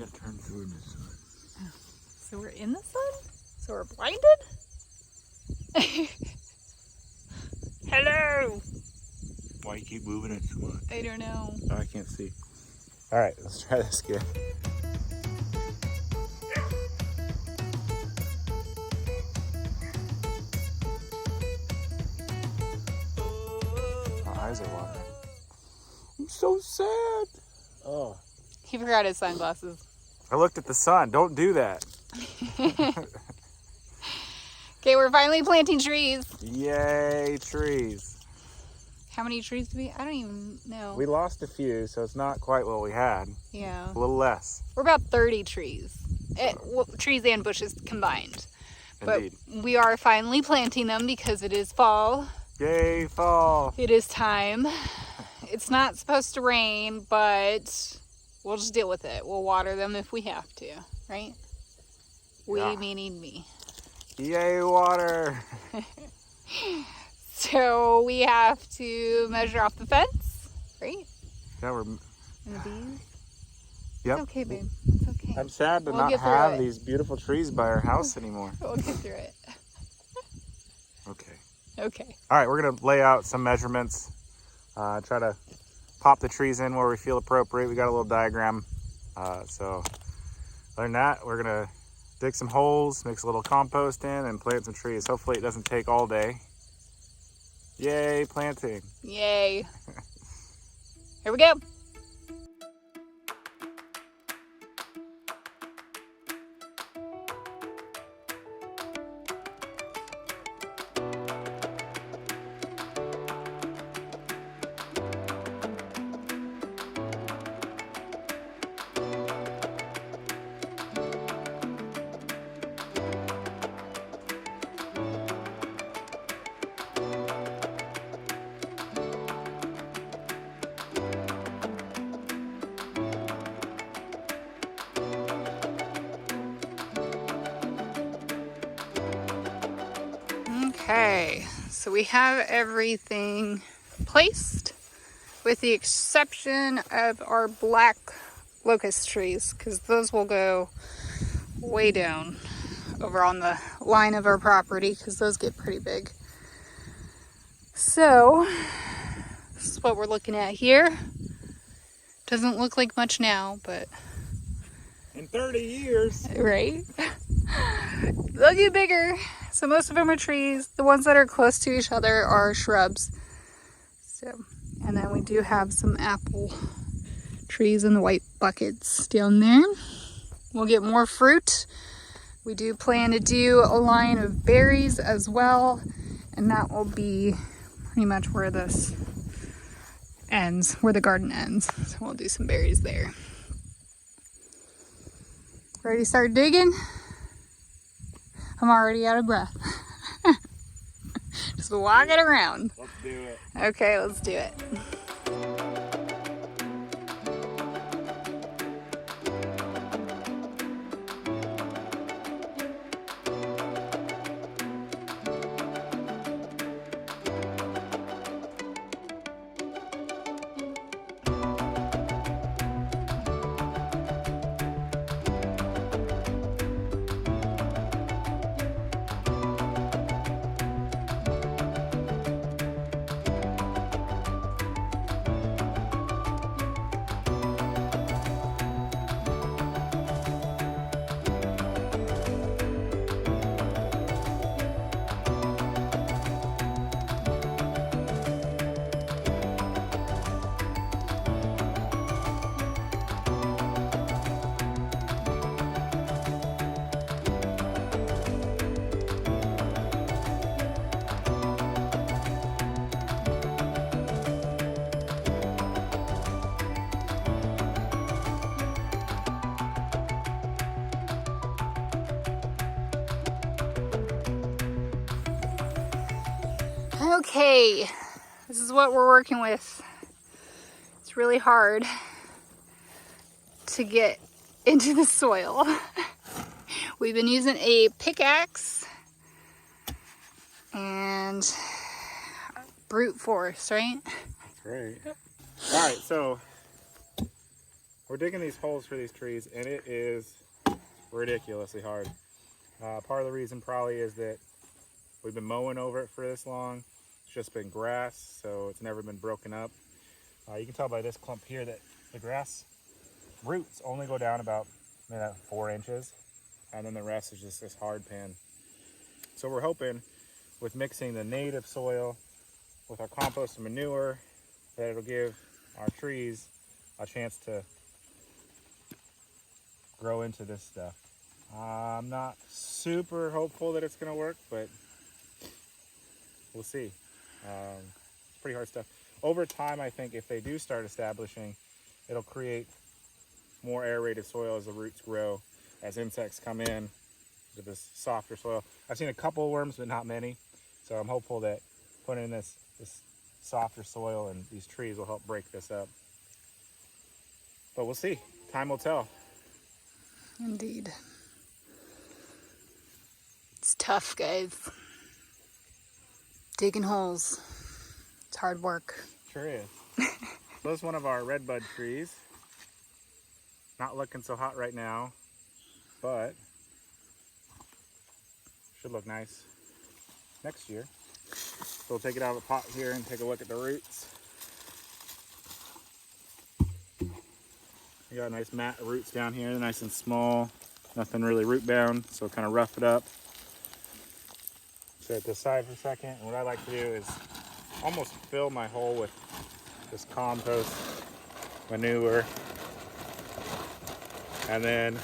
You gotta turn through in the sun. Oh. So we're in the sun? So we're blinded? Hello! Why you keep moving it so much? I don't know. Oh, I can't see. All right, let's try this again. My eyes are watering. I'm so sad. Oh. He forgot his sunglasses. I looked at the sun. Don't do that. Okay, we're finally planting trees. Yay, trees. How many trees do we? I don't even know. We lost a few, so it's not quite what we had. Yeah. A little less. We're about 30 trees. Trees and bushes combined. Indeed. But we are finally planting them because it is fall. Yay, fall. It is time. It's not supposed to rain, but we'll just deal with it. We'll water them if we have to, right? We, Yeah. meaning me. Yay, water. So we have to measure off the fence, right? Yeah, we're... And the bees. Yep. It's okay, babe. It's okay. I'm sad to We'll not get through have it. these beautiful trees by our house anymore. We'll get through it. Okay. Okay. All right, we're going to lay out some measurements. Try to pop the trees in where we feel appropriate. We got a little diagram. So other than that, we're going to dig some holes, mix a little compost in, and plant some trees. Hopefully it doesn't take all day. Yay, planting. Yay. Here we go. Okay, so we have everything placed with the exception of our black locust trees, because those will go way down over on the line of our property because those get pretty big. So this is what we're looking at here. Doesn't look like much now, but In 30 years. right? They'll get bigger. So most of them are trees. The ones that are close to each other are shrubs. So, and then we do have some apple trees in the white buckets down there. We'll get more fruit. We do plan to do a line of berries as well, and that will be pretty much where this ends, where the garden ends. So we'll do some berries there. Ready to start digging? I'm already out of breath. Just walking around. Let's do it. Okay, let's do it. Okay, this is what we're working with. It's really hard to get into the soil. We've been using a pickaxe and brute force, right? Great. All right, so we're digging these holes for these trees, and it is ridiculously hard. Part of the reason probably is that we've been mowing over it for this long. It's just been grass, so it's never been broken up. You can tell by this clump here that the grass roots only go down about 4 inches, and then the rest is just this hard pan. So we're hoping with mixing the native soil with our compost and manure that it'll give our trees a chance to grow into this stuff. I'm not super hopeful that it's going to work, but we'll see. It's pretty hard stuff. Over time, I think if they do start establishing, it'll create more aerated soil as the roots grow, as insects come in to this softer soil. I've seen a couple of worms, but not many. So I'm hopeful that putting in this softer soil and these trees will help break this up. But we'll see. Time will tell. Indeed. It's tough, guys. Digging holes. It's hard work. Sure is. This is one of our redbud trees. Not looking so hot right now, but should look nice next year. So we'll take it out of the pot here and take a look at the roots. We got a nice mat of roots down here, nice and small, nothing really root bound, so kind of rough it up. Set it to the side for a second. And what I like to do is almost fill my hole with this compost, manure, and then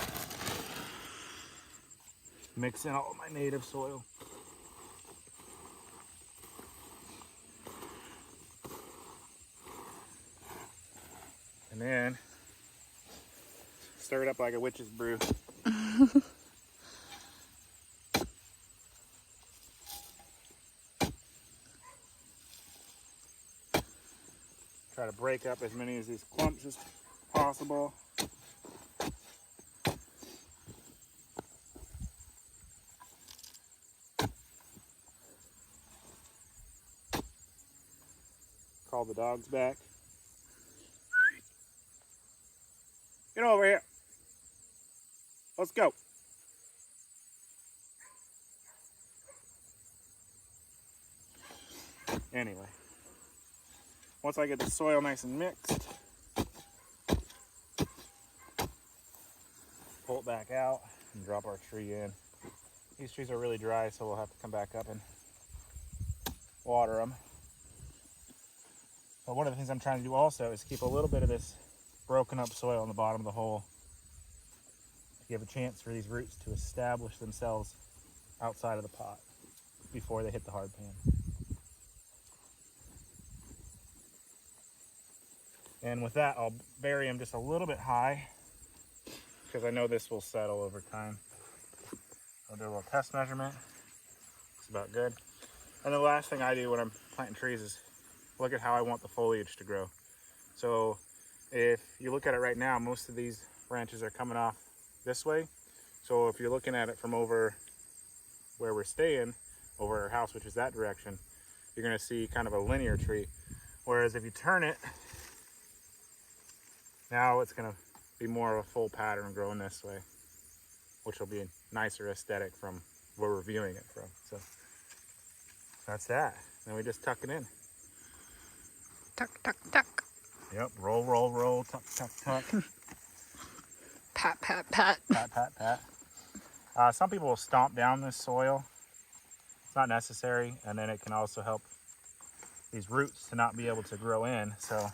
mix in all my native soil. And then stir it up like a witch's brew. Try to break up as many of these clumps as possible. Call the dogs back. Get over here. Let's go. Anyway, once I get the soil nice and mixed, pull it back out and drop our tree in. These trees are really dry, so we'll have to come back up and water them. But one of the things I'm trying to do also is keep a little bit of this broken up soil on the bottom of the hole to give a chance for these roots to establish themselves outside of the pot before they hit the hard pan. And with that, I'll bury them just a little bit high because I know this will settle over time. I'll do a little test measurement. It's about good. And the last thing I do when I'm planting trees is look at how I want the foliage to grow. So if you look at it right now, most of these branches are coming off this way. So if you're looking at it from over where we're staying, over our house, which is that direction, you're gonna see kind of a linear tree. Whereas if you turn it, now it's gonna be more of a full pattern growing this way, which will be a nicer aesthetic from where we're viewing it from. So that's that. Then we just tuck it in. Tuck, tuck, tuck. Yep, roll, roll, roll, tuck, tuck, tuck. Pat, pat, pat. Pat, pat, pat. Some people will stomp down this soil. It's not necessary, and then it can also help these roots to not be able to grow in. So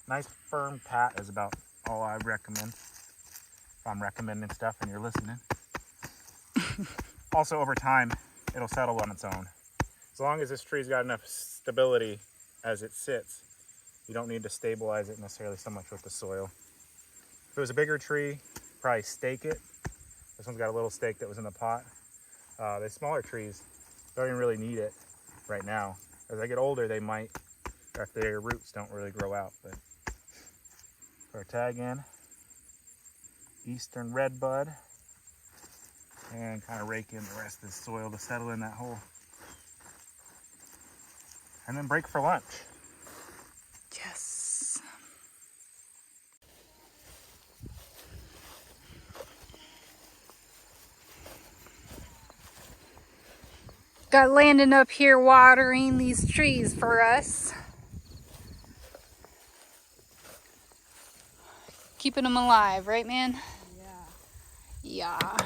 nice firm pat is about all I recommend. If I'm recommending stuff and you're listening. Also, over time, it'll settle on its own. As long as this tree's got enough stability as it sits, you don't need to stabilize it necessarily so much with the soil. If it was a bigger tree, probably stake it. This one's got a little stake that was in the pot. The smaller trees don't even really need it right now. As they get older, they might, if their roots don't really grow out. But put our tag in, Eastern Redbud, and kind of rake in the rest of the soil to settle in that hole. And then break for lunch. Yes. Got Landon up here watering these trees for us. Keeping them alive, right, man? Yeah. Yeah.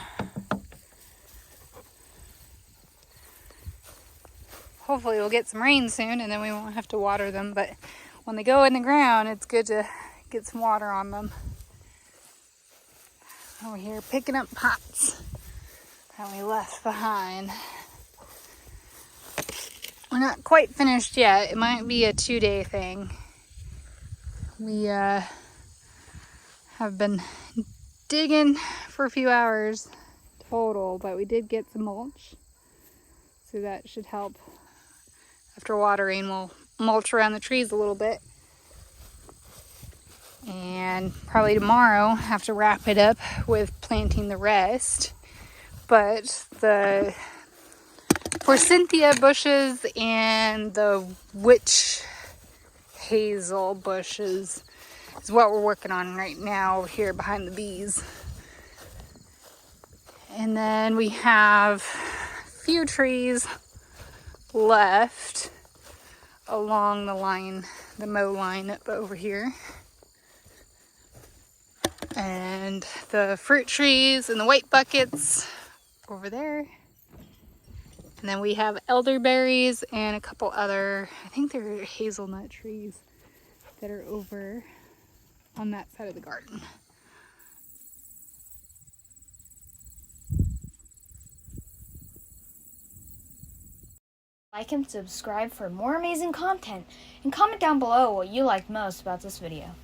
Hopefully we'll get some rain soon and then we won't have to water them, but when they go in the ground, it's good to get some water on them. Over here picking up pots that we left behind. We're not quite finished yet. It might be a 2-day thing. We have been digging for a few hours total, but we did get some mulch. So that should help. After watering, we'll mulch around the trees a little bit. And probably tomorrow have to wrap it up with planting the rest. But the forsythia bushes and the witch hazel bushes is what we're working on right now over here behind the bees. And then we have a few trees left along the line, the mow line up over here. And the fruit trees and the white buckets over there. And then we have elderberries and a couple other, I think they're hazelnut trees that are over on that side of the garden. Like and subscribe for more amazing content, and comment down below what you liked most about this video.